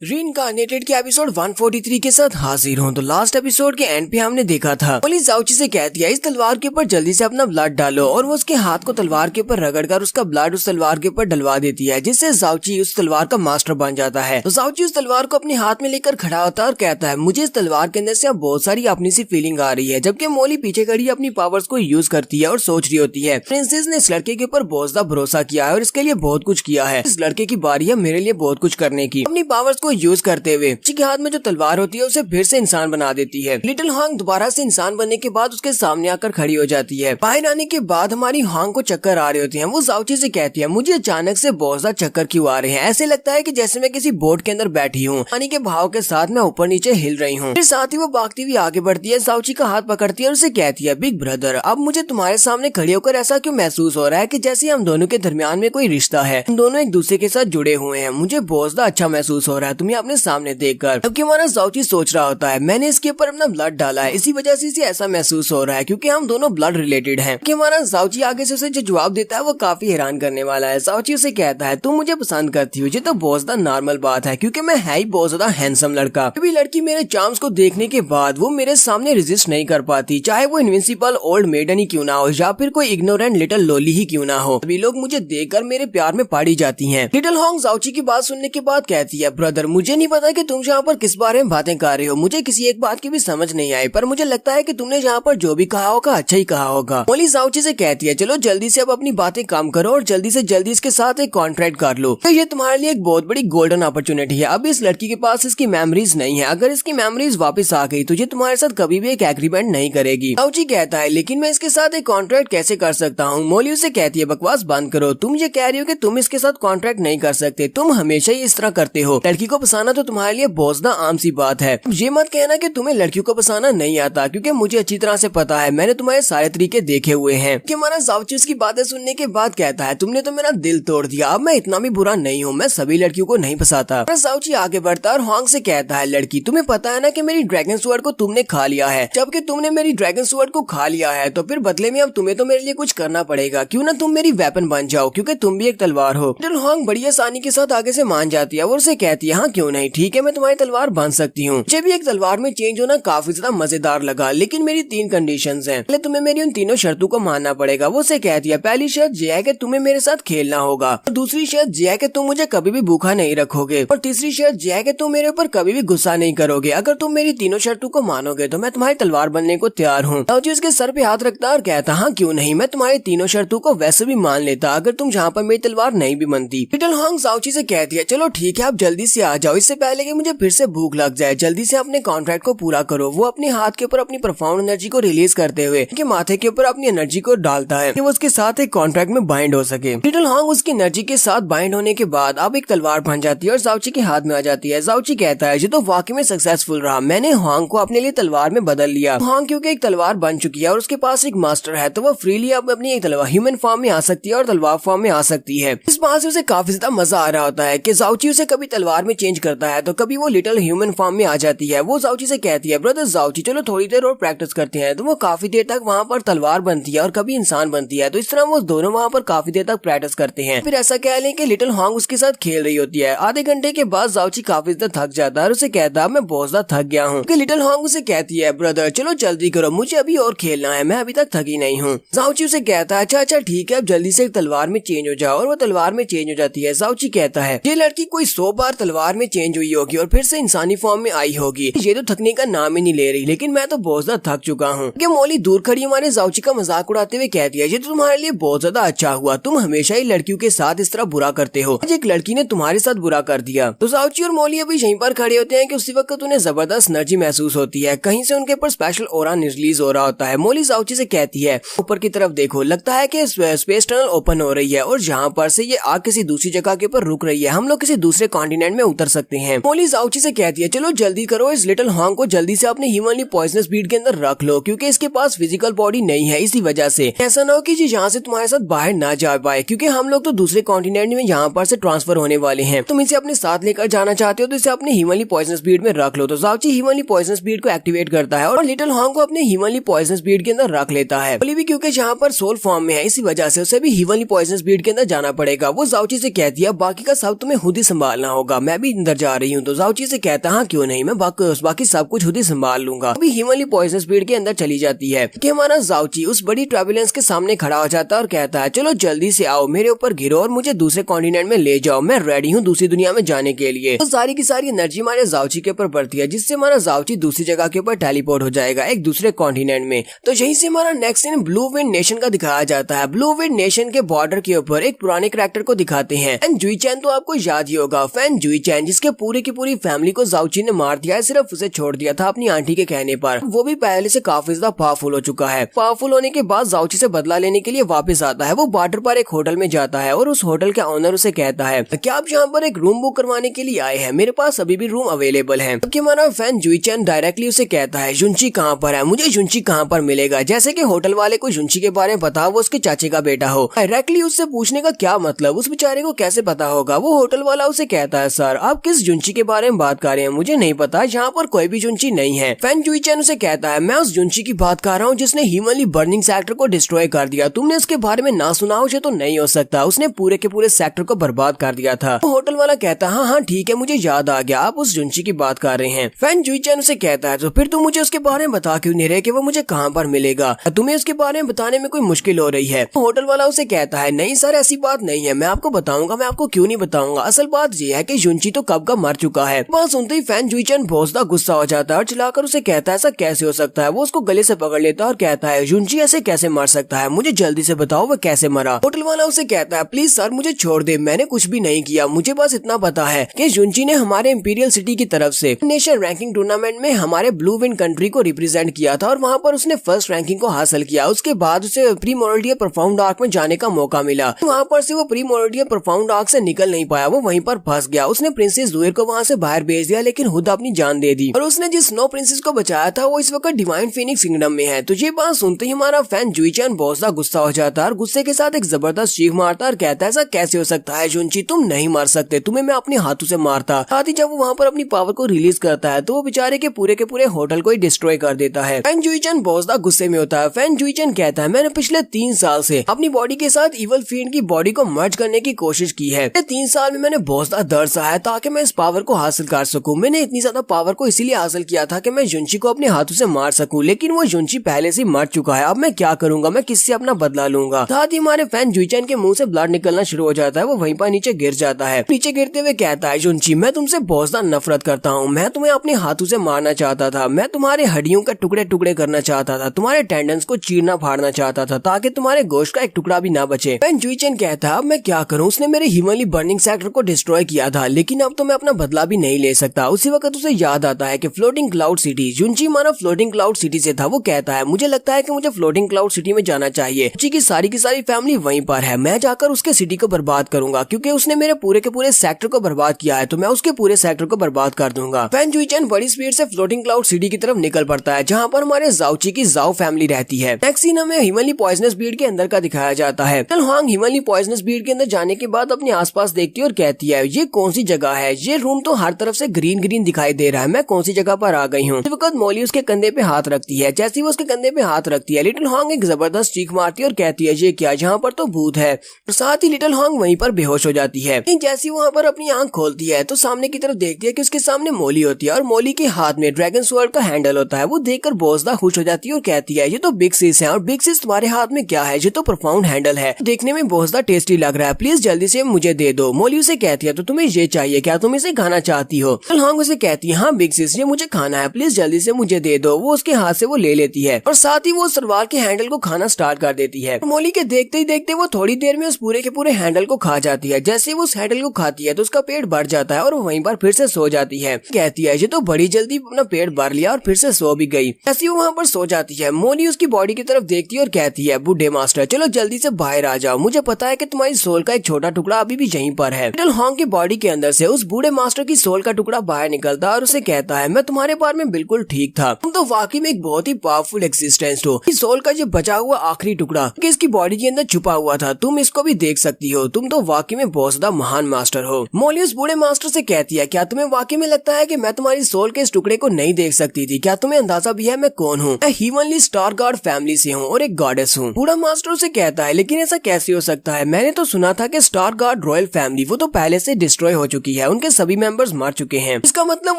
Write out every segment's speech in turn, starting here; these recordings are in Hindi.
रीइंकार्नेटेड के एपिसोड 143 के साथ हाजिर हूँ। तो लास्ट एपिसोड के एंड पे हमने देखा था पुलिस जाउची से कहती है इस तलवार के ऊपर जल्दी से अपना ब्लड डालो, और वो उसके हाथ को तलवार के ऊपर रगड़कर उसका ब्लड उस तलवार के ऊपर डलवा देती है, जिससे जाउची उस तलवार का मास्टर बन जाता है। तो जाउची उस तलवार को अपने हाथ में लेकर खड़ा होता है और कहता है मुझे इस तलवार के अंदर से अब बहुत सारी अपनी सी फीलिंग आ रही है। जबकि मोली पीछे खड़ी अपनी पावर्स को यूज करती है और सोच रही होती है प्रिंसेस ने इस लड़के के ऊपर बहुत ज्यादा भरोसा किया है और इसके लिए बहुत कुछ किया है, इस लड़के की बारी है मेरे लिए बहुत कुछ करने की। अपनी पावर्स को यूज करते हुए के हाथ में जो तलवार होती है उसे फिर से इंसान बना देती है। लिटिल हांग दोबारा से इंसान बनने के बाद उसके सामने आकर खड़ी हो जाती है। बाहर आने के बाद हमारी हांग को चक्कर आ रहे होते हैं। वो जाउची से कहती है मुझे अचानक से बहुत ज्यादा चक्कर क्यों आ रहे हैं, ऐसे लगता है कि जैसे मैं किसी बोट के अंदर बैठी हूँ, पानी के भाव के साथ मैं ऊपर नीचे हिल रही हूँ। फिर साथ ही वो भागती हुई आगे बढ़ती है, जाउची का हाथ पकड़ती है और उसे कहती है बिग ब्रदर अब मुझे तुम्हारे सामने खड़े होकर ऐसा क्यों महसूस हो रहा है कि जैसे हम दोनों के दरमियान में कोई रिश्ता है, हम दोनों एक दूसरे के साथ जुड़े हुए हैं। मुझे बहुत ज्यादा अच्छा महसूस हो रहा है तुम्हें अपने सामने देखकर। जबकि हमारा जाउची सोच रहा होता है मैंने इसके ऊपर अपना ब्लड डाला है, इसी वजह से इसे ऐसा महसूस हो रहा है क्योंकि हम दोनों ब्लड रिलेटेड हैं। कि हमारा जाउची आगे से उसे जो जवाब देता है वो काफी हैरान करने वाला है। जाउची उसे कहता है तुम मुझे पसंद करती हो, ये तो बहुत ज्यादा नॉर्मल बात है क्योंकि मैं है ही बहुत ज्यादा हैंडसम लड़का। कभी लड़की मेरे चार्म्स को देखने के बाद वो मेरे सामने रेजिस्ट नहीं कर पाती, चाहे वो इनविंसिबल ओल्ड मेडन ही क्यों ना हो या फिर कोई इग्नोरेंट लिटिल लोली ही क्यों ना हो, सभी लोग मुझे देखकर मेरे प्यार में पाड़ी जाती हैं। लिटिल हांग जाउची की बात सुनने के बाद कहती है ब्रदर मुझे नहीं पता कि तुम यहाँ पर किस बारे में बातें कर रहे हो, मुझे किसी एक बात की भी समझ नहीं आई, पर मुझे लगता है कि तुमने यहाँ पर जो भी कहा होगा अच्छा ही कहा होगा। मोली जाउची से कहती है चलो जल्दी से अब अपनी बातें कम करो और जल्दी से जल्दी इसके साथ एक कॉन्ट्रैक्ट कर लो, तो ये तुम्हारे लिए एक बहुत बड़ी गोल्डन अपॉर्चुनिटी है। अब इस लड़की के पास इसकी मेमोरीज नहीं है, अगर इसकी मेमोरीज वापस आ गई तो ये तुम्हारे साथ कभी भी एक एग्रीमेंट नहीं करेगी। जाउची कहता है लेकिन मैं इसके साथ एक कॉन्ट्रैक्ट कैसे कर सकता हूँ। मोली उसे कहती है बकवास बंद करो, तुम ये कह रही हो कि तुम इसके साथ कॉन्ट्रैक्ट नहीं कर सकते, तुम हमेशा ही इस तरह करते हो, लड़की को फंसाना तो तुम्हारे लिए बहुत ज्यादा आम सी बात है। ये मत कहना कि तुम्हें लड़कियों को फंसाना नहीं आता क्योंकि मुझे अच्छी तरह से पता है, मैंने तुम्हारे सारे तरीके देखे हुए हैं। कि हमारा जाउची उसकी बातें सुनने के बाद कहता है तुमने तो मेरा दिल तोड़ दिया, अब मैं इतना भी बुरा नहीं हूँ, मैं सभी लड़कियों को नहीं फंसाता। जाउची आगे बढ़ता और हांग से कहता है लड़की तुम्हें पता है ना कि मेरी ड्रैगन स्वॉर्ड को तुमने खा लिया है, जबकि तुमने मेरी ड्रैगन स्वॉर्ड को खा लिया है तो फिर बदले में अब तुम्हें तो मेरे लिए कुछ करना पड़ेगा, क्यों ना तुम मेरी वेपन बन जाओ क्योंकि तुम भी एक तलवार हो। लिटिल हांग बड़ी आसानी के साथ आगे से मान जाती है और उसे कहती है हाँ क्यों नहीं, ठीक है मैं तुम्हारी तलवार बन सकती हूँ। मुझे भी एक तलवार में चेंज होना काफी ज्यादा मजेदार लगा, लेकिन मेरी 3 कंडीशंस हैं, पहले तुम्हें मेरी उन तीनों शर्तों को मानना पड़ेगा। वो उसे कहती है पहली शर्त यह है कि तुम्हें मेरे साथ खेलना होगा, और दूसरी शर्त यह है कि तुम मुझे कभी भी भूखा नहीं रखोगे, और तीसरी शर्त यह है कि तुम मेरे ऊपर कभी भी गुस्सा नहीं करोगे। अगर तुम मेरी तीनों शर्तों को मानोगे तो मैं तुम्हारी तलवार बनने को तैयार हूँ। जाउची उसके सर पे हाथ रखता और कहता हाँ क्यों नहीं, मैं तुम्हारी तीनों शर्तों को वैसे भी मान लेता अगर तुम जहाँ पर मेरी तलवार नहीं भी बनती। लिटिल हांग जाउची से कहती है चलो ठीक है आप जल्दी से आ जाओ, इससे पहले कि मुझे फिर से भूख लग जाए, जल्दी से अपने कॉन्ट्रैक्ट को पूरा करो। वो अपने हाथ के ऊपर अपनी प्रोफाउंड एनर्जी को रिलीज करते हुए उनके माथे के ऊपर अपनी एनर्जी को डालता है कि वो उसके साथ एक कॉन्ट्रैक्ट में बाइंड हो सके। लिटिल हांग उसकी एनर्जी के साथ बाइंड होने के बाद अब एक तलवार बन जाती है और जाउची के हाथ में आ जाती है। जाउची कहता है ये तो वाकई में सक्सेसफुल रहा, मैंने हांग को अपने लिए तलवार में बदल लिया। हांग क्योंकि एक तलवार बन चुकी है और उसके पास एक मास्टर है तो वो फ्रीली अब अपनी एक तलवार ह्यूमन फॉर्म में आ सकती है और तलवार फॉर्म में आ सकती है। इस बात से उसे काफी ज्यादा मजा आ रहा होता है कि जाउची उसे कभी तलवार में चेंज करता है तो कभी वो लिटिल ह्यूमन फॉर्म में आ जाती है। वो जाउची से कहती है ब्रदर जाउची चलो थोड़ी देर और प्रैक्टिस करते हैं, तो वो काफी देर तक वहाँ पर तलवार बनती है और कभी इंसान बनती है, तो इस तरह वो दोनों वहाँ पर काफी देर तक प्रैक्टिस करते हैं। फिर ऐसा कह लें कि लिटिल हांग उसके साथ खेल रही होती है। आधे घंटे के बाद जाउची काफी ज्यादा थक जाता है और उसे कहता है मैं बहुत ज्यादा थक गया हूँ। लिटिल हांग उसे कहती है ब्रदर चलो जल्दी करो, मुझे अभी और खेलना है, मैं अभी तक थकी नहीं हूँ। जाउची उसे कहता है अच्छा ठीक है अब जल्दी से तलवार में चेंज हो जाओ, और वो तलवार में चेंज हो जाती है। जाउची कहता है ये लड़की कोई 100 बार तलवार में चेंज हुई होगी और फिर से इंसानी फॉर्म में आई होगी, ये तो थकने का नाम ही नहीं ले रही, लेकिन मैं तो बहुत ज्यादा थक चुका हूँ। मोली दूर खड़ी हमारे जाउची का मजाक उड़ाते हुए कहती है ये तो तुम्हारे लिए बहुत ज्यादा अच्छा हुआ, तुम हमेशा ही लड़कियों के साथ इस तरह बुरा करते हो, आज एक लड़की ने तुम्हारे साथ बुरा कर दिया। तो जाउची और मोली अभी यहीं पर खड़े होते हैं कि उसी वक्त उन्हें जबरदस्त एनर्जी महसूस होती है, कहीं से उनके ऊपर स्पेशल ऑरा रिलीज हो रहा होता है। मोली जाउची से कहती है ऊपर की तरफ देखो, लगता है कि स्पेस टनल ओपन हो रही है और जहाँ पर से ये आग किसी दूसरी जगह के ऊपर रुक रही है, हम लोग किसी दूसरे कॉन्टिनेंट में उतर सकते हैं। मोली जाउची से कहती है चलो जल्दी करो, इस लिटिल हांग को जल्दी से अपने ह्यूमनली पॉइजनस बीड के अंदर रख लो क्योंकि इसके पास फिजिकल बॉडी नहीं है, इसी वजह से ऐसा ना हो कि जी यहाँ से तुम्हारे साथ बाहर ना जा पाए, क्योंकि हम लोग तो दूसरे कॉन्टिनेंट में यहाँ पर से ट्रांसफर होने वाले हैं। तुम इसे अपने साथ लेकर जाना चाहते हो तो इसे अपने ह्यूमनली पॉइजनस बीड में रख लो। तो जाउची ह्यूमनली पॉइजनस बीड को एक्टिवेट करता है और लिटिल हांग को अपने ह्यूमनली पॉइजनस बीड के अंदर रख लेता है। मोली भी क्योंकि यहाँ पर सोल फॉर्म में है, इसी वजह से उसे भी ह्यूमनली पॉइजनस बीड के अंदर जाना पड़ेगा। वो जाउची से कहती है बाकी का सब तुम्हें खुद ही संभालना होगा, मैं भी भी अंदर जा रही हूँ। तो जाओची से कहता हाँ क्यों नहीं, मैं बाकी सब कुछ खुद ही संभाल लूंगा। अभी हिमनली पॉइजनस ब्रीड के अंदर चली जाती है कि हमारा जाओची उस बड़ी ट्रबुलेंस के सामने खड़ा हो जाता है और कहता है चलो जल्दी से आओ, मेरे ऊपर घिरो और मुझे दूसरे कॉन्टिनेंट में ले जाओ, मैं रेडी हूँ दूसरी दुनिया में जाने के लिए। तो सारी की सारी एनर्जी हमारे जाओची के ऊपर पड़ती है, जिससे हमारा जाओची दूसरी जगह के ऊपर टेलीपोर्ट हो जाएगा एक दूसरे कॉन्टिनेंट में। तो यहीं से हमारा next scene blue wind nation का दिखाया जाता है। ब्लू विंड नेशन के बॉर्डर के ऊपर एक पुराने कैरेक्टर को दिखाते हैं, फैन जुईचैन। तो आपको याद ही होगा फैन जुईचैन, जिसके पूरी की पूरी फैमिली को जाओची ने मार दिया है, सिर्फ उसे छोड़ दिया था अपनी आंटी के कहने पर। वो भी पहले से काफी ज्यादा पावरफुल हो चुका है। पावरफुल होने के बाद जाओची से बदला लेने के लिए वापस आता है। वो बॉर्डर पर एक होटल में जाता है और उस होटल के ऑनर उसे कहता है क्या आप यहाँ पर एक रूम बुक करवाने के लिए आए हैं? मेरे पास अभी भी रूम अवेलेबल है। जबकि हमारा फैन जुईचैन डायरेक्टली उसे कहता है जुनची कहाँ पर है, मुझे जुनची कहाँ पर मिलेगा। जैसे कि होटल वाले को जुनची के बारे में पता, वो उसके चाचे का बेटा हो। डायरेक्टली उससे पूछने का क्या मतलब, उस बेचारे को कैसे पता होगा? वो होटल वाला उसे कहता है सर आप किस जुनची के बारे में बात कर रहे हैं, मुझे नहीं पता, यहाँ पर कोई भी जुनची नहीं है। फैन जुईचैन उसे कहता है मैं उस जुनची की बात कर रहा हूँ जिसने हिमनली बर्निंग सेक्टर को डिस्ट्रॉय कर दिया। तुमने उसके बारे में ना सुना हो तो नहीं हो सकता, उसने पूरे के पूरे सेक्टर को बर्बाद कर दिया था। तो होटल वाला कहता है हाँ ठीक है मुझे याद आ गया, आप उस जुनची की बात कर रहे हैं। फैन जुईचैन उसे कहता है तो फिर तुम मुझे उसके बारे में बता क्यों नहीं रहे कि वो मुझे कहाँ पर मिलेगा, तुम्हें उसके बारे में बताने में कोई मुश्किल हो रही है? तो होटल वाला उसे कहता है नहीं सर ऐसी बात नहीं है, मैं आपको बताऊंगा, मैं आपको क्यों नहीं बताऊंगा। असल बात यह है कि जुनची तो कब का मर चुका है। बात सुनते ही फैन जुईचैन बहुत ज्यादा गुस्सा हो जाता है और चिल्लाकर उसे कहता है ऐसा कैसे हो सकता है। वो उसको गले से पकड़ लेता है और कहता है जुनची ऐसे कैसे मर सकता है, मुझे जल्दी से बताओ वो कैसे मरा। होटल वाला उसे कहता है प्लीज सर मुझे छोड़ दे, मैंने कुछ भी नहीं किया, मुझे बस इतना पता है कि जुनची ने हमारे इंपीरियल सिटी की तरफ से नेशन रैंकिंग टूर्नामेंट में हमारे ब्लू विंड कंट्री को रिप्रेजेंट किया था और वहाँ पर उसने फर्स्ट रैंकिंग को हासिल किया। उसके बाद उसे प्रीमोर्डियल प्रोफाउंड आर्क में जाने का मौका मिला। वहाँ पर से वो प्रीमोर्डियल प्रोफाउंड आर्क से निकल नहीं पाया, वो वहीं पर फंस गया। उसने प्रिंसेस जुएर को वहाँ से बाहर भेज दिया लेकिन खुद अपनी जान दे दी और उसने जिस स्नो प्रिंसेस को बचाया था वो इस वक्त डिवाइन फीनिक्स किंगडम में है। तो ये बात सुनते ही हमारा फैन जुईचैन बहुत ज्यादा गुस्सा हो जाता है और गुस्से के साथ एक जबरदस्त चीख मारता है और कहता है ऐसा कैसे हो सकता है जुनची, तुम नहीं मार सकते, तुम्हें मैं अपने हाथों से मारता। साथ ही जब वो वहाँ पर अपनी पावर को रिलीज करता है तो वो बेचारे के पूरे होटल को ही डिस्ट्रॉय कर देता है। फैन जुईचैन बहुत ज्यादा गुस्से में होता है। फैन जुईचैन कहता है मैंने पिछले 3 साल से अपनी बॉडी के साथ इवल फील्ड की बॉडी को मर्ज करने की कोशिश की है। 3 साल में मैंने बहुत ज्यादा दर्द सहा है ताकि मैं इस पावर को हासिल कर सकूं। मैंने इतनी ज्यादा पावर को इसीलिए हासिल किया था कि मैं जुनची को अपने हाथों से मार सकूं, लेकिन वो जुनची पहले से मर चुका है। अब मैं क्या करूंगा, मैं किससे अपना बदला लूंगा। साथ ही हमारे फैन जुईचैन के मुंह से ब्लड निकलना शुरू हो जाता है। वो वहीं पर नीचे गिर जाता है। नीचे गिरते हुए कहता है जुनची मैं तुमसे बहुत ज्यादा नफरत करता हूँ, मैं तुम्हें अपने हाथों से मारना चाहता था, मैं तुम्हारे हड्डियों का टुकड़े टुकड़े करना चाहता था, तुम्हारे टेंडन्स को चीरना फाड़ना चाहता था ताकि तुम्हारे गोश्त का एक टुकड़ा भी ना बचे। फैन जुईचैन कहता है अब मैं क्या करूँ, उसने मेरे हिमनली बर्निंग सेक्टर को डिस्ट्रॉय किया था लेकिन अब तो मैं अपना बदला भी नहीं ले सकता। उसी वक्त उसे याद आता है कि फ्लोटिंग क्लाउड सिटी, जुनची माना फ्लोटिंग क्लाउड सिटी से था। वो कहता है मुझे लगता है कि मुझे फ्लोटिंग क्लाउड सिटी में जाना चाहिए, जुनची की सारी फैमिली वहीं पर है, मैं जाकर उसके सिटी को बर्बाद करूंगा क्योंकि उसने मेरे पूरे के पूरे सेक्टर को बर्बाद किया है, तो मैं उसके पूरे सेक्टर को बर्बाद कर दूंगा। फैन जुईचैन बड़ी स्पीड से फ्लोटिंग क्लाउड सिटी की तरफ निकल पड़ता है जहाँ पर हमारे जाओची की जाओ फैमिली रहती है। नेक्स्ट सीन हमें हिमनली पॉइजनस ब्रीड के अंदर का दिखाया जाता है। लिटिल हुआंग हिमनली पॉइजनस ब्रीड के अंदर जाने के बाद अपने आसपास देखती है और कहती है ये कौन सी जगह है, ये रूम तो हर तरफ से ग्रीन ग्रीन दिखाई दे रहा है, मैं कौन सी जगह पर आ गई हूँ। इस वक्त मोली उसके कंधे पे हाथ रखती है। जैसे वो उसके कंधे पे हाथ रखती है लिटिल हुआंग एक जबरदस्त चीख मारती है और कहती है ये क्या, यहाँ पर तो भूत है। और साथ ही लिटिल हुआंग वहीं पर बेहोश हो जाती है। जैसी वहाँ पर अपनी आंख खोलती है तो सामने की तरफ देखती है कि उसके सामने मोली होती है और मोली के हाथ में ड्रैगन स्वॉर्ड का हैंडल होता है। वो देखकर बहुत ज्यादा खुश हो जाती है और कहती है ये तो बिग सिस है और बिग सिस तुम्हारे हाथ में क्या है, ये तो प्रोफाउंड हैंडल है, देखने में बहुत ज्यादा टेस्टी लग रहा है, प्लीज जल्दी से मुझे दे दो। मोली उसे कहती है तो तुम्हें ये चाहिए क्या, तुम इसे खाना चाहती हो? लिटिल हुआंग उसे कहती है हाँ बिग सिस ये मुझे खाना है, प्लीज जल्दी से मुझे दे दो। वो उसके हाथ से वो ले लेती है और साथ ही वो सलवार के हैंडल को खाना स्टार्ट कर देती है। मोली के देखते ही देखते वो थोड़ी देर में उस पूरे के पूरे हैंडल को खा जाती है। जैसे वो उस हैंडल को खाती है तो उसका पेट भर जाता है और वो वहीं पर फिर से सो जाती है। कहती है ये तो बड़ी जल्दी अपना पेट भर लिया और फिर से सो भी गई। ऐसी वो वहाँ पर सो जाती है। मोली उसकी बॉडी की तरफ देखती है और कहती है बूढ़े मास्टर चलो जल्दी से बाहर आ जाओ, मुझे पता है कि तुम्हारी सोल का एक छोटा टुकड़ा अभी भी यहीं पर है। लिटिल हुआंग की बॉडी के अंदर से उस बूढ़े मास्टर की सोल का टुकड़ा बाहर निकलता है और उसे कहता है मैं तुम्हारे बारे में बिल्कुल ठीक था, तुम तो वाकई में एक बहुत ही पावरफुल एक्सिस्टेंस हो। इस सोल का जो बचा हुआ आखिरी टुकड़ा कि इसकी बॉडी के अंदर छुपा हुआ था, तुम इसको भी देख सकती हो, तुम तो वाकई में बहुत ज्यादा महान मास्टर हो। मोली उस बूढ़े मास्टर से कहती है क्या तुम्हें वाकई में लगता है कि मैं तुम्हारी सोल के इस टुकड़े को नहीं देख सकती थी, क्या तुम्हें अंदाजा भी है मैं कौन हूँ? मैं हिमनली स्टार गॉड फैमिली से हूँ और एक गॉडेस हूँ। बूढ़ा मास्टर उसे कहता है लेकिन ऐसा कैसे हो सकता है, मैंने तो सुना था कि स्टार गॉड रॉयल फैमिली वो तो पहले से डिस्ट्रॉय हो चुकी है, उनके सभी मेंबर्स मर चुके हैं। इसका मतलब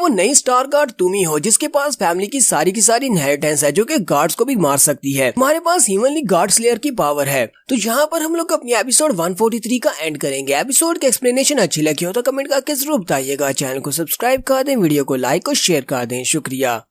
वो नई स्टार गार्ड तुम ही हो, जिसके पास फैमिली की सारी इनहेरिटेंस है, जो कि गार्ड्स को भी मार सकती है। हमारे पास ह्यूमनली गार्ड स्लेयर की पावर है। तो यहाँ पर हम लोग अपनी एपिसोड 143 का एंड करेंगे। एपिसोड की एक्सप्लेनेशन अच्छी लगी हो तो कमेंट करके जरूर बताइएगा। चैनल को सब्सक्राइब कर दें, वीडियो को लाइक और शेयर कर दें। शुक्रिया।